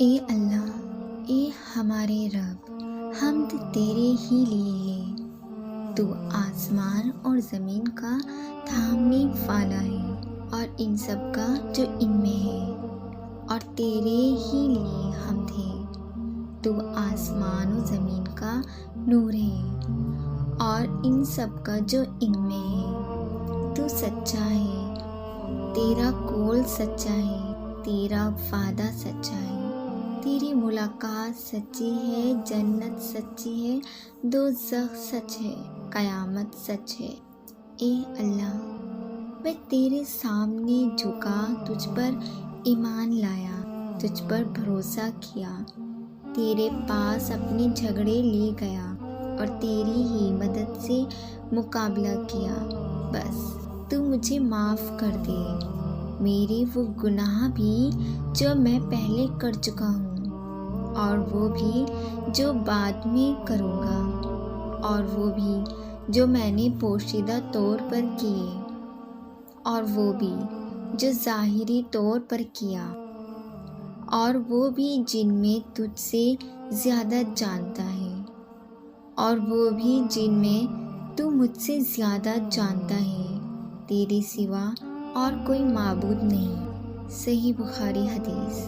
اے اللہ، اے ہمارے رب، حمد تیرے ہی لیے ہے۔ تو آسمان اور زمین کا تھامنے والا ہے اور ان سب کا جو ان میں ہے، اور تیرے ہی لیے حمد ہے۔ تو آسمان و زمین کا نور ہے اور ان سب کا جو ان میں ہے۔ تو سچا ہے، تیرا قول سچا ہے، تیرا وعدہ سچا ہے، تیری ملاقات سچی ہے، جنت سچی ہے، دوزخ سچ ہے، قیامت سچ ہے۔ اے اللہ، میں تیرے سامنے جھکا، تجھ پر ایمان لایا، تجھ پر بھروسہ کیا، تیرے پاس اپنے جھگڑے لے گیا اور تیری ہی مدد سے مقابلہ کیا۔ بس تو مجھے معاف کر دے، میرے وہ گناہ بھی جو میں پہلے کر چکا ہوں، اور وہ بھی جو بعد میں کروں گا، اور وہ بھی جو میں نے پوشیدہ طور پر کیے، اور وہ بھی جو ظاہری طور پر کیا، اور وہ بھی جن میں تجھ سے زیادہ جانتا ہے، اور وہ بھی جن میں تو مجھ سے زیادہ جانتا ہے۔ تیرے سوا اور کوئی معبود نہیں۔ صحیح بخاری حدیث۔